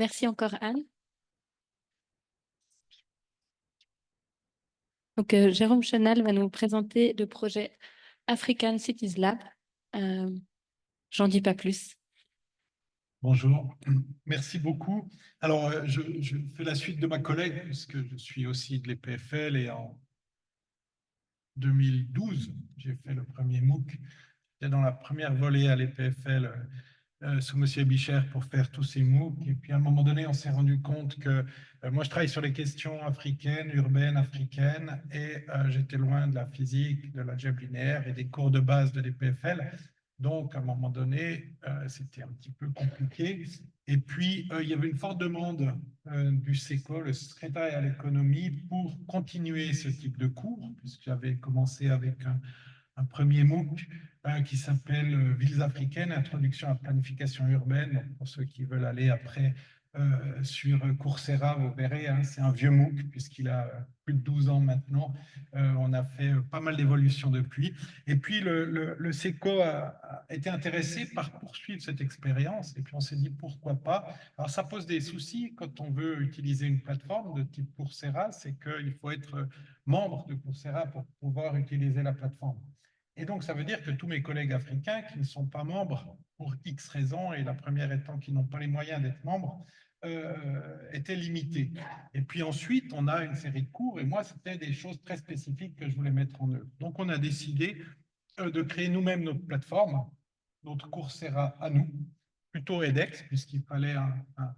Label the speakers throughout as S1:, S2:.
S1: Merci encore, Anne. Donc, Jérôme Chenal va nous présenter le projet African Cities Lab. Euh, J'en dis pas plus.
S2: Bonjour, merci beaucoup. Alors, je fais la suite de ma collègue, puisque je suis aussi de l'EPFL et en 2012, j'ai fait le premier MOOC. J'étais dans la première volée à l'EPFL sous Monsieur Bichère pour faire tous ces MOOC. Et puis, à un moment donné, on s'est rendu compte que moi, je travaille sur les questions africaines, urbaines, africaines, et j'étais loin de la physique, de l'algèbre linéaire et des cours de base de l'EPFL. Donc, à un moment donné, c'était un petit peu compliqué. Et puis, il y avait une forte demande du SECO, le secrétariat à l'économie, pour continuer ce type de cours, puisque j'avais commencé avec un premier MOOC qui s'appelle Villes africaines, introduction à la planification urbaine. Donc, pour ceux qui veulent aller après sur Coursera, vous verrez, hein, c'est un vieux MOOC puisqu'il a plus de 12 ans maintenant. On a fait pas mal d'évolutions depuis. Et puis, le SECO a été intéressé par poursuivre cette expérience. Et puis, on s'est dit, pourquoi pas? Alors, ça pose des soucis quand on veut utiliser une plateforme de type Coursera, c'est qu'il faut être membre de Coursera pour pouvoir utiliser la plateforme. Et donc, ça veut dire que tous mes collègues africains qui ne sont pas membres pour X raisons, et la première étant qu'ils n'ont pas les moyens d'être membres, étaient limités. Et puis ensuite, on a une série de cours, et moi, c'était des choses très spécifiques que je voulais mettre en œuvre. Donc, on a décidé de créer nous-mêmes notre plateforme, notre Coursera à nous, plutôt edX, puisqu'il fallait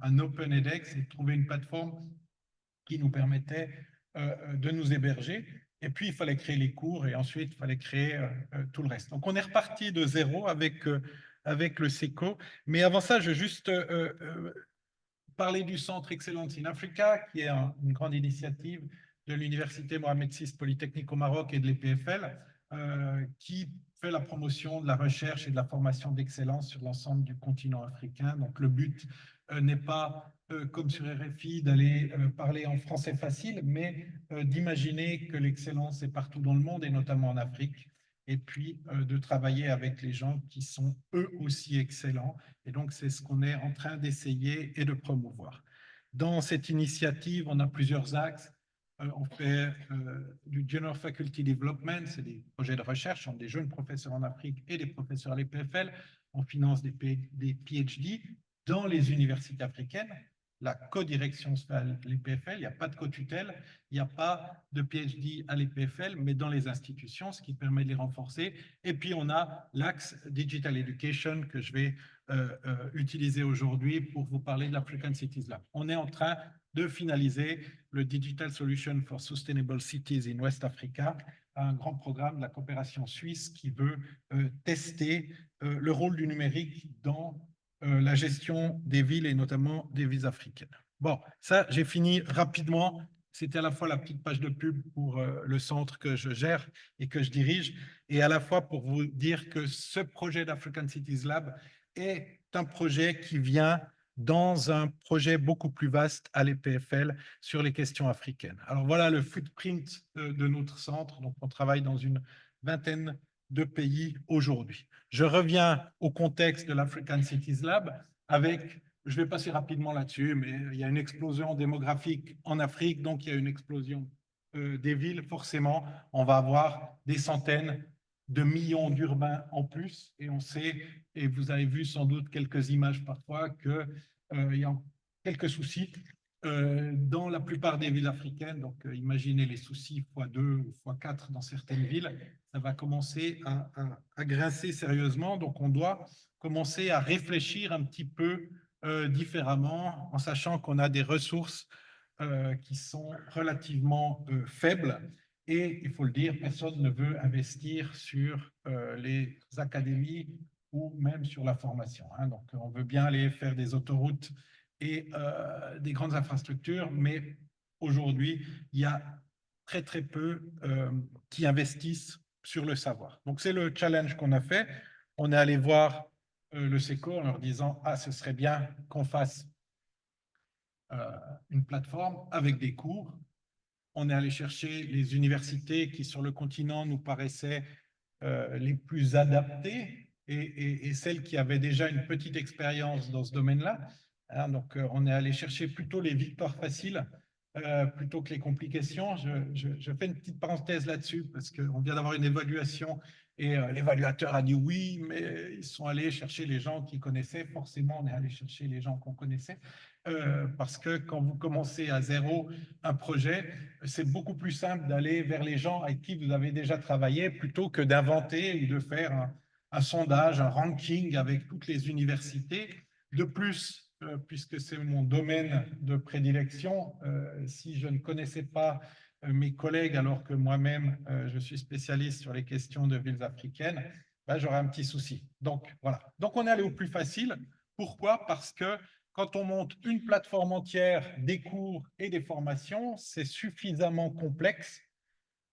S2: un open edX et trouver une plateforme qui nous permettait de nous héberger. Et puis, il fallait créer les cours et ensuite, il fallait créer tout le reste. Donc, on est reparti de zéro avec le SECO. Mais avant ça, je veux juste parler du Centre Excellence in Africa, qui est une grande initiative de l'Université Mohamed VI Polytechnique au Maroc et de l'EPFL, qui fait la promotion de la recherche et de la formation d'excellence sur l'ensemble du continent africain. Donc, le but n'est pas, comme sur RFI, d'aller parler en français facile, mais d'imaginer que l'excellence est partout dans le monde et notamment en Afrique, et puis de travailler avec les gens qui sont eux aussi excellents. Et donc, c'est ce qu'on est en train d'essayer et de promouvoir. Dans cette initiative, on a plusieurs axes. On fait du Junior Faculty Development, c'est des projets de recherche entre des jeunes professeurs en Afrique et des professeurs à l'EPFL. On finance des PhD dans les universités africaines. La codirection se fait à l'EPFL, il n'y a pas de co-tutelle, il n'y a pas de PhD à l'EPFL, mais dans les institutions, ce qui permet de les renforcer. Et puis, on a l'axe Digital Education que je vais utiliser aujourd'hui pour vous parler de l'African Cities Lab. On est en train de finaliser le Digital Solution for Sustainable Cities in West Africa, un grand programme de la coopération suisse qui veut tester le rôle du numérique dans la gestion des villes et notamment des villes africaines. Bon, ça, j'ai fini rapidement. C'était à la fois la petite page de pub pour le centre que je gère et que je dirige, et à la fois pour vous dire que ce projet d'African Cities Lab est un projet qui vient dans un projet beaucoup plus vaste à l'EPFL sur les questions africaines. Alors voilà le footprint de notre centre. Donc on travaille dans une vingtaine de pays aujourd'hui. Je reviens au contexte de l'African Cities Lab avec, je vais passer rapidement là-dessus, mais il y a une explosion démographique en Afrique, donc il y a une explosion des villes. Forcément, on va avoir des centaines de millions d'urbains en plus, et on sait, et vous avez vu sans doute quelques images parfois, qu'il y a quelques soucis dans la plupart des villes africaines. Donc, imaginez les soucis x2 ou x4 dans certaines villes, ça va commencer à grincer sérieusement. Donc, on doit commencer à réfléchir un petit peu différemment, en sachant qu'on a des ressources qui sont relativement faibles. Et il faut le dire, personne ne veut investir sur les académies ou même sur la formation. Hein. Donc, on veut bien aller faire des autoroutes et des grandes infrastructures, mais aujourd'hui, il y a très, très peu qui investissent sur le savoir. Donc, c'est le challenge qu'on a fait. On est allé voir le SECO en leur disant « Ah, ce serait bien qu'on fasse une plateforme avec des cours. » On est allé chercher les universités qui, sur le continent, nous paraissaient les plus adaptées et celles qui avaient déjà une petite expérience dans ce domaine-là. Hein, donc, on est allé chercher plutôt les victoires faciles plutôt que les complications. Je fais une petite parenthèse là-dessus parce qu'on vient d'avoir une évaluation et l'évaluateur a dit oui, mais ils sont allés chercher les gens qu'ils connaissaient. Forcément, on est allé chercher les gens qu'on connaissait parce que quand vous commencez à zéro un projet, c'est beaucoup plus simple d'aller vers les gens avec qui vous avez déjà travaillé plutôt que d'inventer ou de faire un sondage, un ranking avec toutes les universités. De plus, puisque c'est mon domaine de prédilection, si je ne connaissais pas mes collègues alors que moi-même je suis spécialiste sur les questions de villes africaines, ben, j'aurais un petit souci. Donc voilà. Donc on est allé au plus facile. Pourquoi? Parce que quand on monte une plateforme entière, des cours et des formations, c'est suffisamment complexe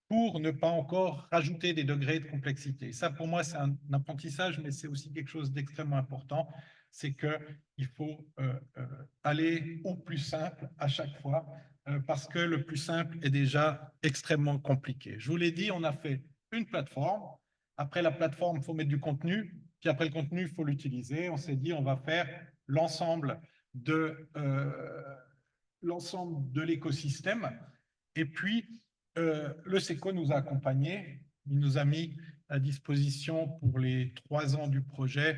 S2: pour ne pas encore rajouter des degrés de complexité. Ça, pour moi, c'est un apprentissage, mais c'est aussi quelque chose d'extrêmement important, c'est qu'il faut aller au plus simple à chaque fois, parce que le plus simple est déjà extrêmement compliqué. Je vous l'ai dit, on a fait une plateforme. Après la plateforme, il faut mettre du contenu. Puis après le contenu, il faut l'utiliser. On s'est dit, on va faire l'ensemble de l'écosystème. Et puis, le SECO nous a accompagnés. Il nous a mis à disposition pour les 3 ans du projet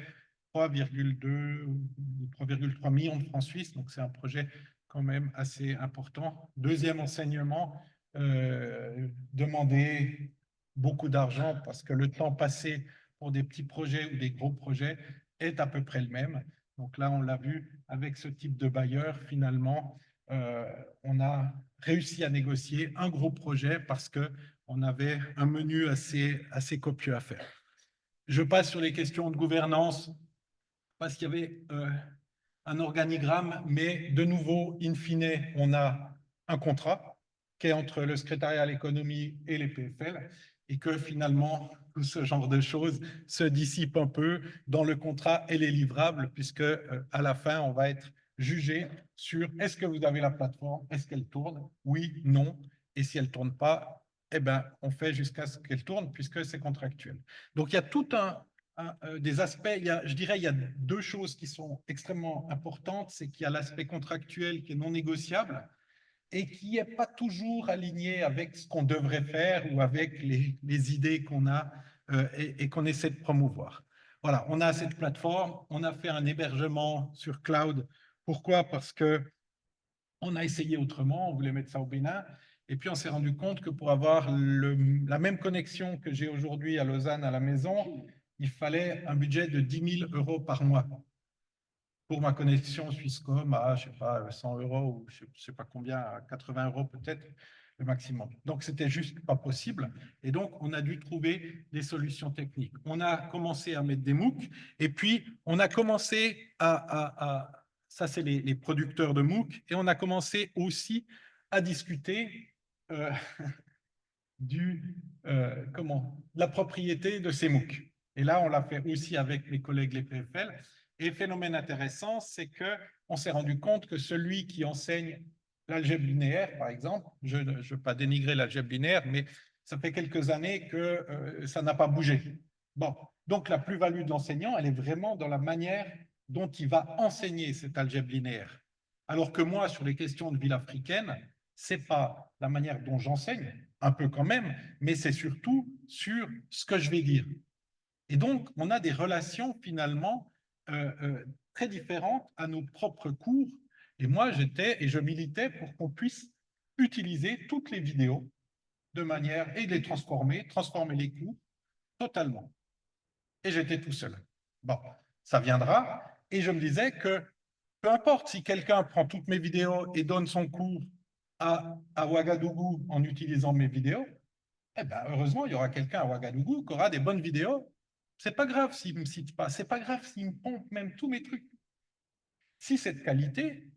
S2: 3,2 ou 3,3 millions de francs suisses. Donc, c'est un projet quand même assez important. Deuxième enseignement, demander beaucoup d'argent parce que le temps passé pour des petits projets ou des gros projets est à peu près le même. Donc là, on l'a vu avec ce type de bailleur, finalement, on a réussi à négocier un gros projet parce qu'on avait un menu assez copieux à faire. Je passe sur les questions de gouvernance parce qu'il y avait un organigramme, mais de nouveau, in fine, on a un contrat qui est entre le secrétariat à l'économie et les PFL et que finalement, tout ce genre de choses se dissipe un peu dans le contrat et les livrables puisque à la fin, on va être jugé sur est-ce que vous avez la plateforme, est-ce qu'elle tourne, oui, non, et si elle ne tourne pas, eh ben, on fait jusqu'à ce qu'elle tourne puisque c'est contractuel. Donc, il y a tout des aspects, je dirais, il y a 2 choses qui sont extrêmement importantes. C'est qu'il y a l'aspect contractuel qui est non négociable et qui n'est pas toujours aligné avec ce qu'on devrait faire ou avec les idées qu'on a et qu'on essaie de promouvoir. Voilà, on a cette plateforme, on a fait un hébergement sur cloud. Pourquoi? Parce qu'on a essayé autrement, on voulait mettre ça au Bénin. Et puis, on s'est rendu compte que pour avoir la même connexion que j'ai aujourd'hui à Lausanne à la maison, il fallait un budget de 10 000 euros par mois. Pour ma connexion Swisscom à, je ne sais pas, 100 euros ou je ne sais pas combien, à 80 euros peut-être le maximum. Donc, c'était juste pas possible. Et donc, on a dû trouver des solutions techniques. On a commencé à mettre des MOOC et puis on a commencé ça c'est les producteurs de MOOC, et on a commencé aussi à discuter la propriété de ces MOOC. Et là, on l'a fait aussi avec les collègues les PFL. Et phénomène intéressant, c'est qu'on s'est rendu compte que celui qui enseigne l'algèbre linéaire, par exemple, je ne veux pas dénigrer l'algèbre linéaire, mais ça fait quelques années que ça n'a pas bougé. Bon, donc la plus-value de l'enseignant, elle est vraiment dans la manière dont il va enseigner cette algèbre linéaire. Alors que moi, sur les questions de ville africaine, ce n'est pas la manière dont j'enseigne, un peu quand même, mais c'est surtout sur ce que je vais dire. Et donc, on a des relations finalement très différentes à nos propres cours. Et moi, je militais pour qu'on puisse utiliser toutes les vidéos de manière, et les transformer les cours totalement. Et j'étais tout seul. Bon, ça viendra. Et je me disais que peu importe si quelqu'un prend toutes mes vidéos et donne son cours à Ouagadougou en utilisant mes vidéos, eh ben, heureusement, il y aura quelqu'un à Ouagadougou qui aura des bonnes vidéos. C'est pas grave s'il ne me cite pas, c'est pas grave s'il me pompe même tous mes trucs. Si cette qualité,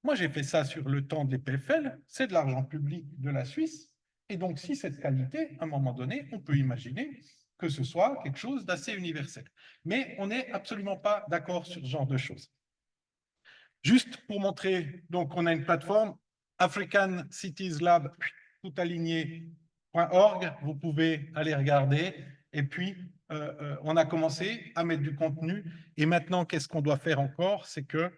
S2: moi j'ai fait ça sur le temps de l'EPFL, c'est de l'argent public de la Suisse, et donc si cette qualité, à un moment donné, on peut imaginer que ce soit quelque chose d'assez universel. Mais on n'est absolument pas d'accord sur ce genre de choses. Juste pour montrer, donc on a une plateforme, African Cities Lab, tout aligné.org, vous pouvez aller regarder. Et puis, on a commencé à mettre du contenu. Et maintenant, qu'est-ce qu'on doit faire encore? C'est qu'on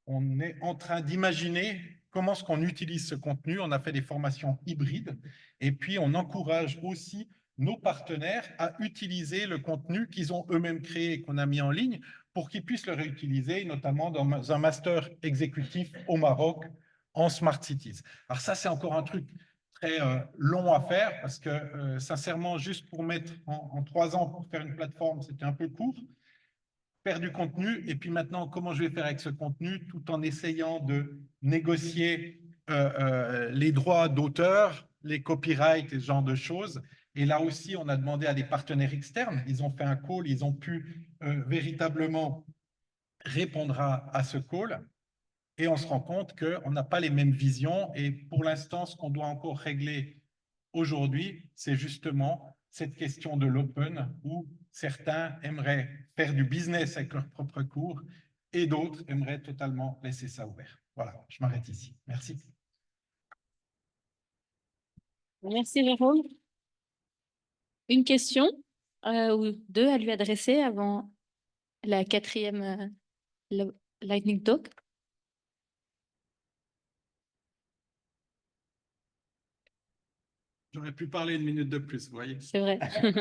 S2: on est en train d'imaginer comment est-ce qu'on utilise ce contenu. On a fait des formations hybrides et puis on encourage aussi nos partenaires à utiliser le contenu qu'ils ont eux-mêmes créé et qu'on a mis en ligne pour qu'ils puissent le réutiliser, notamment dans un master exécutif au Maroc en Smart Cities. Alors ça, c'est encore un truc très long à faire parce que sincèrement, juste pour mettre en 3 ans pour faire une plateforme, c'était un peu court. Faire du contenu et puis maintenant, comment je vais faire avec ce contenu tout en essayant de négocier les droits d'auteur, les copyrights et ce genre de choses. Et là aussi, on a demandé à des partenaires externes. Ils ont fait un call, ils ont pu véritablement répondre à ce call. Et on se rend compte qu'on n'a pas les mêmes visions. Et pour l'instant, ce qu'on doit encore régler aujourd'hui, c'est justement cette question de l'open où certains aimeraient faire du business avec leurs propres cours et d'autres aimeraient totalement laisser ça ouvert. Voilà, je m'arrête ici. Merci.
S1: Merci, Jérôme. Une question ou deux à lui adresser avant la quatrième Lightning Talk.
S2: J'aurais pu parler une minute de plus, vous voyez.
S1: C'est vrai.